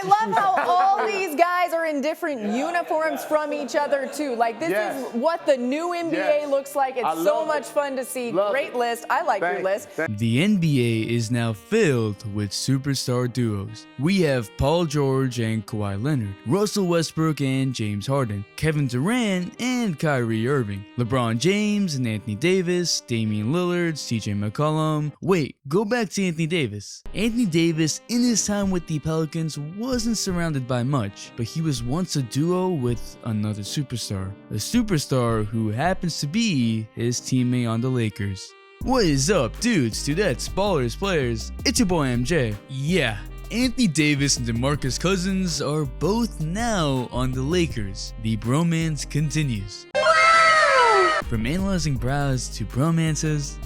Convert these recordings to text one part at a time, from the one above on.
I love how all these guys are in different uniforms from each other, too. Like, this is what the new NBA looks like. It's so much fun to see. Great list. I like your list. The NBA is now filled with superstar duos. We have Paul George and Kawhi Leonard, Russell Westbrook and James Harden, Kevin Durant and Kyrie Irving, LeBron James and Anthony Davis, Damian Lillard, CJ McCollum. Wait, go back to Anthony Davis. Anthony Davis, in his time with the Pelicans, wasn't surrounded by much, but he was once a duo with another superstar. A superstar who happens to be his teammate on the Lakers. What is up, dudes, dudettes, ballers, players? It's your boy MJ. Yeah, Anthony Davis and DeMarcus Cousins are both now on the Lakers. The bromance continues. From analyzing brows to bromances,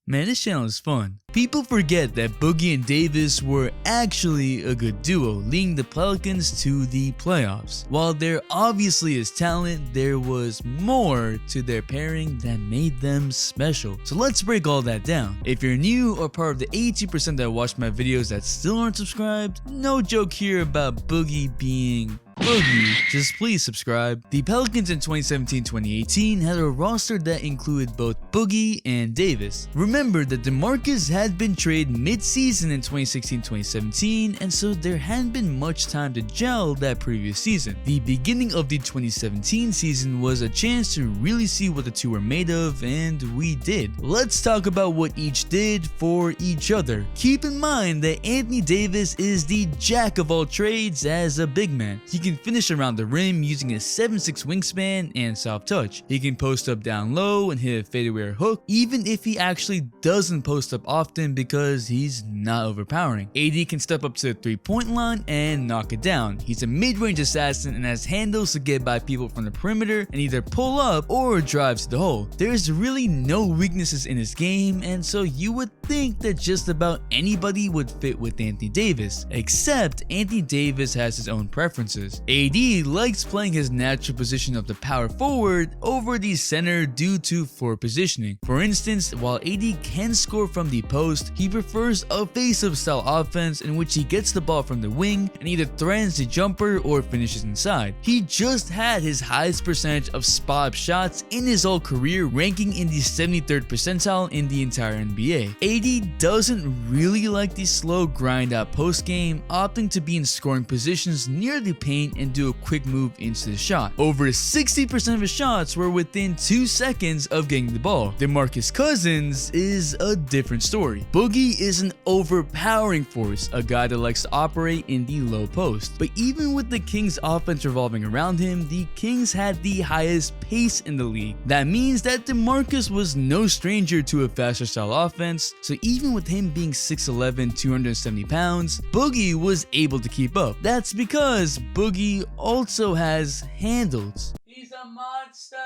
man, this channel is fun. People forget that Boogie and Davis were actually a good duo, leading the Pelicans to the playoffs. While there obviously is talent, there was more to their pairing that made them special. So let's break all that down. If you're new or part of the 80% that watch my videos that still aren't subscribed, no joke here about Boogie being Boogie, just please subscribe. The Pelicans in 2017-2018 had a roster that included both Boogie and Davis. Remember that DeMarcus had been traded mid-season in 2016-2017, and so there hadn't been much time to gel that previous season. The beginning of the 2017 season was a chance to really see what the two were made of, and we did. Let's talk about what each did for each other. Keep in mind that Anthony Davis is the jack of all trades as a big man. He can finish around the rim using a 7'6" wingspan and soft touch. He can post up down low and hit a fadeaway or hook, even if he actually doesn't post up often because he's not overpowering. AD can step up to the 3-point line and knock it down. He's a mid-range assassin and has handles to get by people from the perimeter and either pull up or drive to the hole. There's really no weaknesses in his game, and so you would think that just about anybody would fit with Anthony Davis, except Anthony Davis has his own preferences. AD likes playing his natural position of the power forward over the center due to floor positioning. For instance, while AD can score from the post, he prefers a face-up style offense in which he gets the ball from the wing and either threatens the jumper or finishes inside. He just had his highest percentage of spot-up shots in his whole career, ranking in the 73rd percentile in the entire NBA. AD doesn't really like the slow grind out post game, opting to be in scoring positions near the paint and do a quick move into the shot. Over 60% of his shots were within 2 seconds of getting the ball. DeMarcus Cousins is a different story. Boogie is an overpowering force, a guy that likes to operate in the low post. But even with the Kings offense revolving around him, the Kings had the highest pace in the league. That means that DeMarcus was no stranger to a faster style offense, so even with him being 6'11", 270 pounds, Boogie was able to keep up. That's because Boogie also has handles. He's a monster!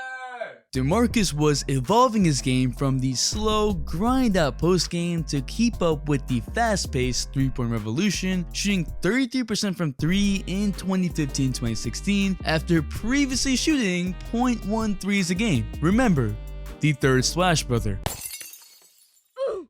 DeMarcus was evolving his game from the slow, grind-out post game to keep up with the fast-paced three-point revolution, shooting 33% from 3 in 2015-2016 after previously shooting 0.1 threes a game. Remember, the third Splash Brother.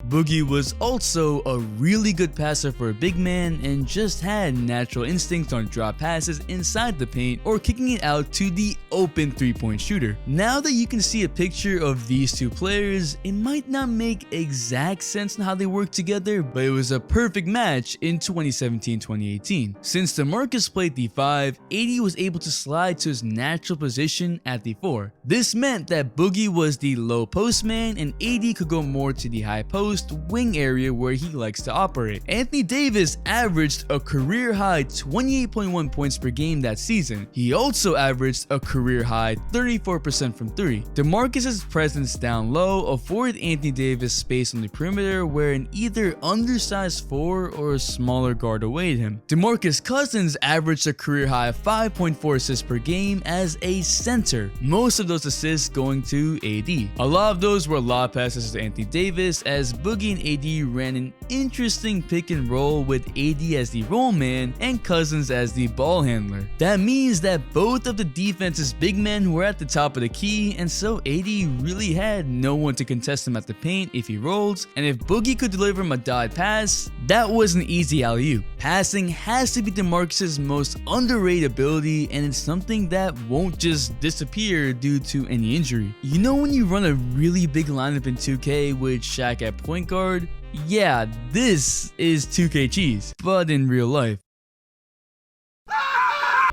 Boogie was also a really good passer for a big man and just had natural instincts on drop passes inside the paint or kicking it out to the open three-point shooter. Now that you can see a picture of these two players, it might not make exact sense on how they work together, but it was a perfect match in 2017-2018. Since DeMarcus played the 5, AD was able to slide to his natural position at the 4. This meant that Boogie was the low post man and AD could go more to the high post wing area where he likes to operate. Anthony Davis averaged a career high 28.1 points per game that season. He also averaged a career high 34% from 3. DeMarcus's presence down low afforded Anthony Davis space on the perimeter where an either undersized 4 or a smaller guard awaited him. DeMarcus Cousins averaged a career high 5.4 assists per game as a center, most of those assists going to AD. A lot of those were lob passes to Anthony Davis as Boogie and AD ran an interesting pick and roll with AD as the roll man and Cousins as the ball handler. That means that both of the defense's big men were at the top of the key, and so AD really had no one to contest him at the paint if he rolls, and if Boogie could deliver him a dot pass, that was an easy alley-oop. Passing has to be DeMarcus's most underrated ability, and it's something that won't just disappear due to any injury. You know when you run a really big lineup in 2K with Shaq at point guard? Yeah, this is 2K cheese, but in real life.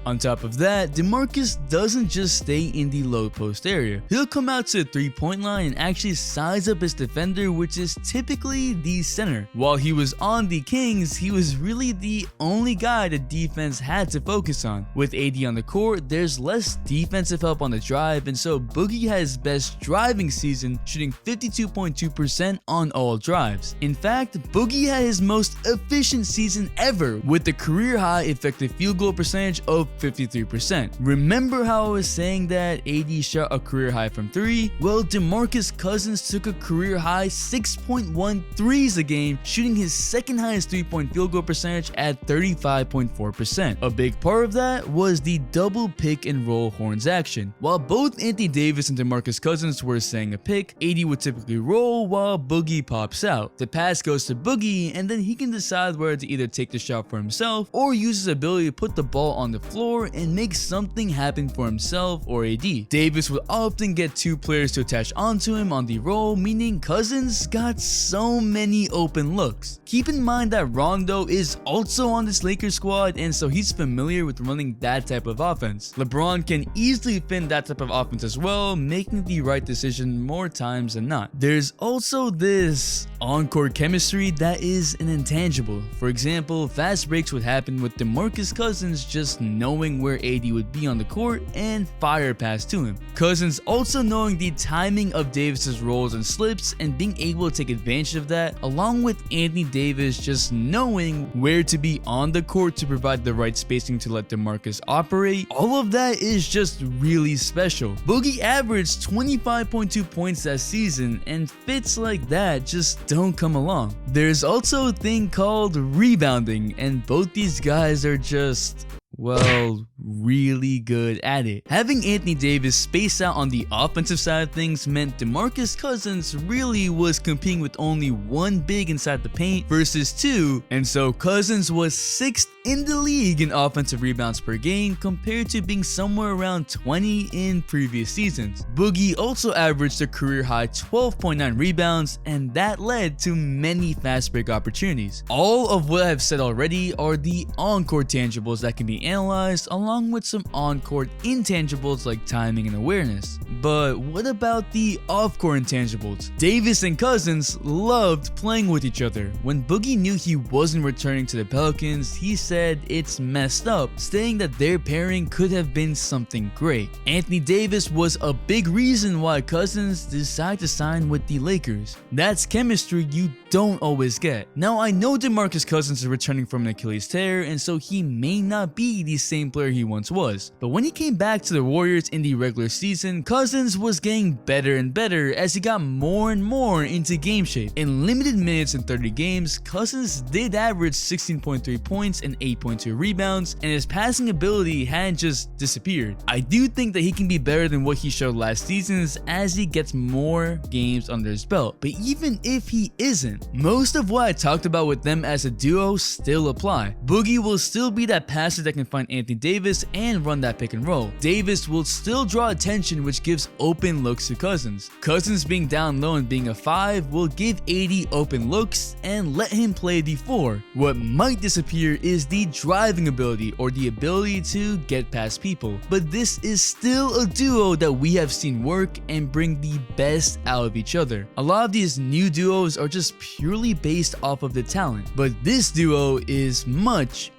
On top of that, DeMarcus doesn't just stay in the low post area. He'll come out to the 3-point line and actually size up his defender, which is typically the center. While he was on the Kings, he was really the only guy the defense had to focus on. With AD on the court, there's less defensive help on the drive, and so Boogie had his best driving season, shooting 52.2% on all drives. In fact, Boogie had his most efficient season ever with a career high effective field goal percentage of 53%. Remember how I was saying that AD shot a career high from 3? Well, DeMarcus Cousins took a career high 6.1 threes a game, shooting his second highest 3-point field goal percentage at 35.4%. A big part of that was the double pick and roll horns action. While both Anthony Davis and DeMarcus Cousins were saying a pick, AD would typically roll while Boogie pops out. The pass goes to Boogie, and then he can decide whether to either take the shot for himself or use his ability to put the ball on the floor and make something happen for himself or AD. Davis would often get 2 players to attach onto him on the roll, meaning Cousins got so many open looks. Keep in mind that Rondo is also on this Lakers squad, and so he's familiar with running that type of offense. LeBron can easily fit that type of offense as well, making the right decision more times than not. There's also this on-court chemistry that is an intangible. For example, fast breaks would happen with DeMarcus Cousins just knowing where AD would be on the court and fire pass to him. Cousins also knowing the timing of Davis's rolls and slips and being able to take advantage of that, along with Anthony Davis just knowing where to be on the court to provide the right spacing to let DeMarcus operate. All of that is just really special. Boogie averaged 25.2 points that season, and fits like that just don't come along. There's also a thing called rebounding, and both these guys are just, well, really good at it. Having Anthony Davis space out on the offensive side of things meant DeMarcus Cousins really was competing with only 1 big inside the paint versus 2, and so Cousins was 6th in the league in offensive rebounds per game compared to being somewhere around 20 in previous seasons. Boogie also averaged a career high 12.9 rebounds, and that led to many fast break opportunities. All of what I've said already are the on-court tangibles that can be analyzed, along with some on-court intangibles like timing and awareness. But what about the off-court intangibles? Davis and Cousins loved playing with each other. When Boogie knew he wasn't returning to the Pelicans, he said it's messed up, stating that their pairing could have been something great. Anthony Davis was a big reason why Cousins decided to sign with the Lakers. That's chemistry you don't always get. Now, I know DeMarcus Cousins is returning from an Achilles tear, and so he may not be the same player he once was. But when he came back to the Warriors in the regular season, Cousins was getting better and better as he got more and more into game shape. In limited minutes in 30 games, Cousins did average 16.3 points and 8.2 rebounds, and his passing ability hadn't just disappeared. I do think that he can be better than what he showed last season as he gets more games under his belt. But even if he isn't, most of what I talked about with them as a duo still apply. Boogie will still be that passer that can find Anthony Davis and run that pick and roll. Davis will still draw attention, which gives open looks to Cousins. Cousins being down low and being a 5 will give AD open looks and let him play the 4. What might disappear is the driving ability or the ability to get past people. But this is still a duo that we have seen work and bring the best out of each other. A lot of these new duos are just purely based off of the talent, but this duo is much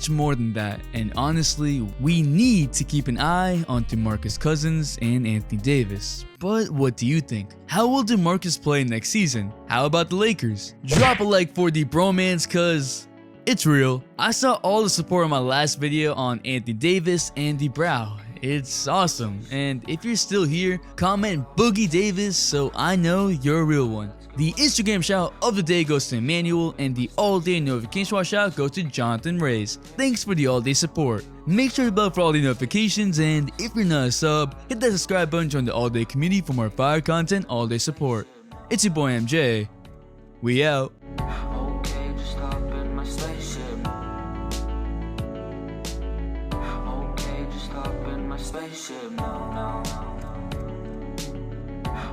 more than that, and honestly, we need to keep an eye on DeMarcus Cousins and Anthony Davis. But what do you think? How will DeMarcus play next season? How about the Lakers? Drop a like for the bromance, cause it's real. I saw all the support on my last video on Anthony Davis and the brow. It's awesome, and if you're still here, comment Boogie Davis so I know you're a real one. The Instagram shout of the day goes to Emmanuel, and the all-day notification shout goes to Jonathan Reyes. Thanks for the all-day support. Make sure to bell for all the notifications, and if you're not a sub, hit that subscribe button to join the all-day community for more fire content, all-day support. It's your boy MJ. We out. Okay, just stop in my spaceship. Okay, just stop in my spaceship. No, no, no.